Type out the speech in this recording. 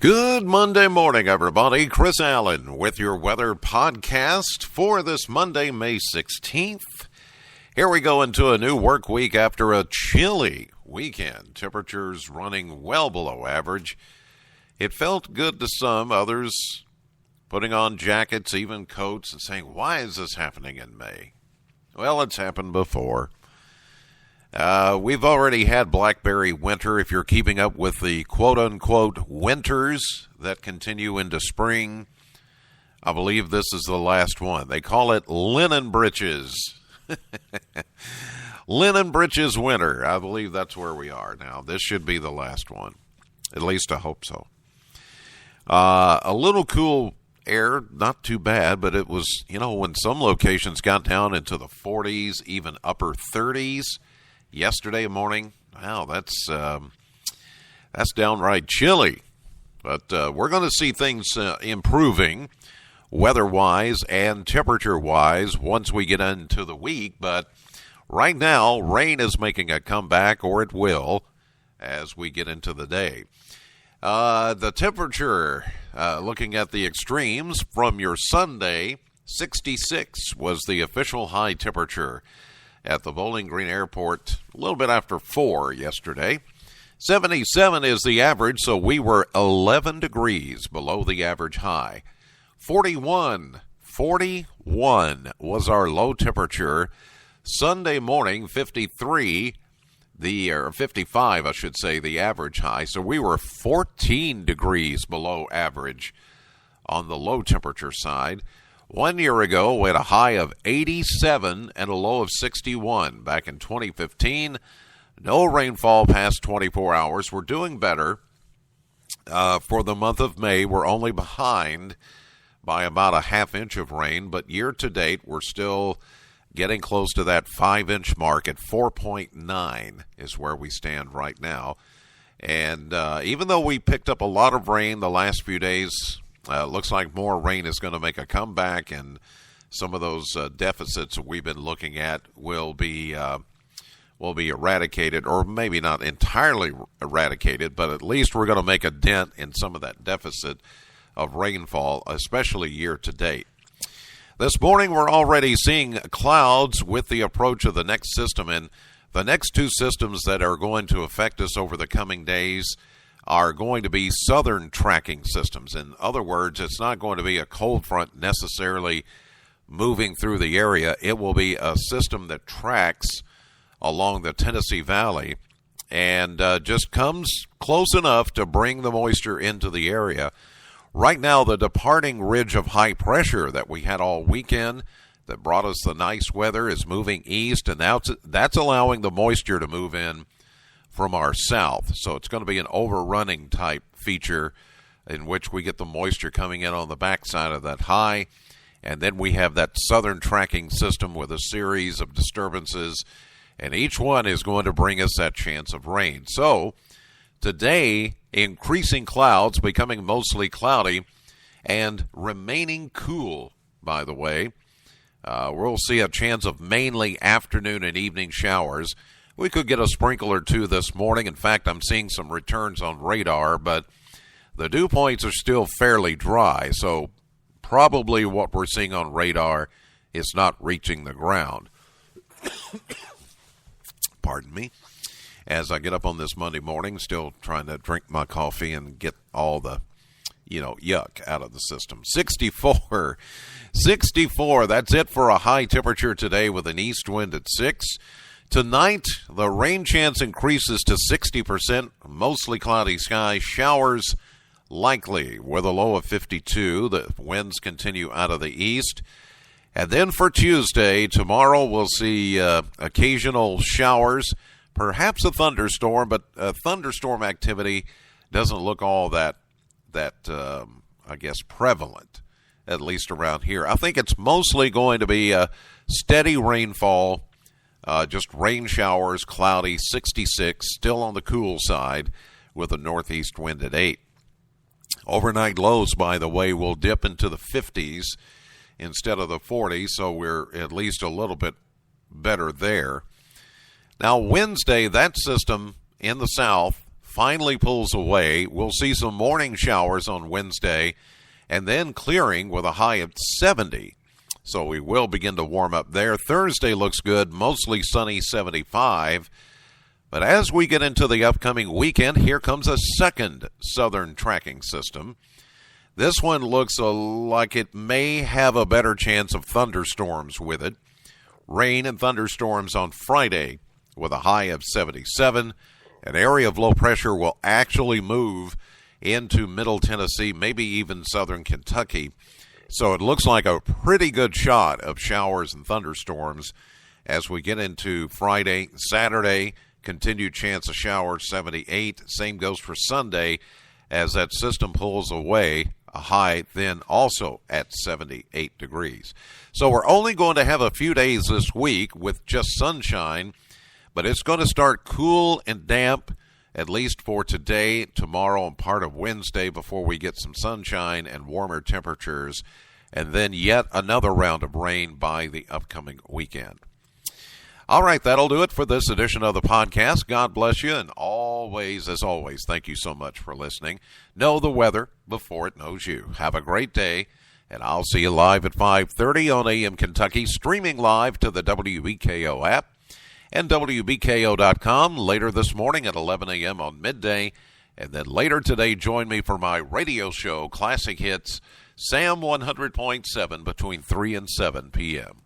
Good Monday morning, everybody. Chris Allen with your weather podcast for this Monday, May 16th. Here we go into a new work week after a chilly weekend. Temperatures running well below average. It felt good to some, others putting on jackets, even coats, and saying, why is this happening in May? Well, it's happened before. We've already had blackberry winter. If you're keeping up with the quote-unquote winters that continue into spring, I believe this is the last one. They call it linen breeches. Linen breeches winter. I believe that's where we are now. This should be the last one. At least I hope so. A little cool air, not too bad, but it was, when some locations got down into the 40s, even upper 30s, yesterday morning, wow, that's downright chilly. But we're going to see things improving weather-wise and temperature-wise once we get into the week. But right now, rain is making a comeback, or it will, as we get into the day. The temperature, looking at the extremes from your Sunday, 66 was the official high temperature at the Bowling Green Airport a little bit after 4 yesterday. 77 is the average, so we were 11 degrees below the average high. 41 was our low temperature. Sunday morning, 55, I should say, the average high. So we were 14 degrees below average on the low temperature side. 1 year ago, we had a high of 87 and a low of 61 back in 2015. No rainfall past 24 hours. We're doing better. For the month of May, we're only behind by about a half inch of rain, but year to date, we're still getting close to that 5-inch mark at 4.9 is where we stand right now. And even though we picked up a lot of rain the last few days, looks like more rain is going to make a comeback, and some of those deficits that we've been looking at will be eradicated, or maybe not entirely eradicated, but at least we're going to make a dent in some of that deficit of rainfall, especially year to date. This morning, we're already seeing clouds with the approach of the next system, and the next two systems that are going to affect us over the coming days are going to be southern tracking systems. In other words, it's not going to be a cold front necessarily moving through the area. It will be a system that tracks along the Tennessee Valley and just comes close enough to bring the moisture into the area. Right now, the departing ridge of high pressure that we had all weekend that brought us the nice weather is moving east, and that's allowing the moisture to move in from our south. So it's going to be an overrunning type feature in which we get the moisture coming in on the backside of that high. And then we have that southern tracking system with a series of disturbances, and each one is going to bring us that chance of rain. So today, increasing clouds, becoming mostly cloudy, and remaining cool, by the way. We'll see a chance of mainly afternoon and evening showers. We could get a sprinkle or two this morning. In fact, I'm seeing some returns on radar, but the dew points are still fairly dry, so probably what we're seeing on radar is not reaching the ground. Pardon me. As I get up on this Monday morning, still trying to drink my coffee and get all the, yuck out of the system. 64, that's it for a high temperature today with an east wind at 6. Tonight, the rain chance increases to 60%, mostly cloudy skies, showers likely with a low of 52. The winds continue out of the east. And then for Tuesday, tomorrow we'll see occasional showers, perhaps a thunderstorm, but thunderstorm activity doesn't look all that prevalent, at least around here. I think it's mostly going to be a steady rainfall. Just rain showers, cloudy, 66, still on the cool side with a northeast wind at 8. Overnight lows, by the way, will dip into the 50s instead of the 40s, so we're at least a little bit better there. Now, Wednesday, that system in the south finally pulls away. We'll see some morning showers on Wednesday and then clearing with a high of 70. So we will begin to warm up there. Thursday looks good, mostly sunny, 75. But as we get into the upcoming weekend, here comes a second southern tracking system. This one looks like it may have a better chance of thunderstorms with it. Rain and thunderstorms on Friday with a high of 77. An area of low pressure will actually move into Middle Tennessee, maybe even southern Kentucky. So it looks like a pretty good shot of showers and thunderstorms as we get into Friday, Saturday. Continued chance of showers, 78. Same goes for Sunday as that system pulls away, a high then also at 78 degrees. So we're only going to have a few days this week with just sunshine, but it's going to start cool and damp, at least for today, tomorrow, and part of Wednesday before we get some sunshine and warmer temperatures, and then yet another round of rain by the upcoming weekend. All right, that'll do it for this edition of the podcast. God bless you, and always, as always, thank you so much for listening. Know the weather before it knows you. Have a great day, and I'll see you live at 5:30 on AM Kentucky, streaming live to the WBKO app and WBKO.com later this morning at 11 a.m. on midday. And then later today, join me for my radio show, Classic Hits, Sam 100.7, between 3 and 7 p.m.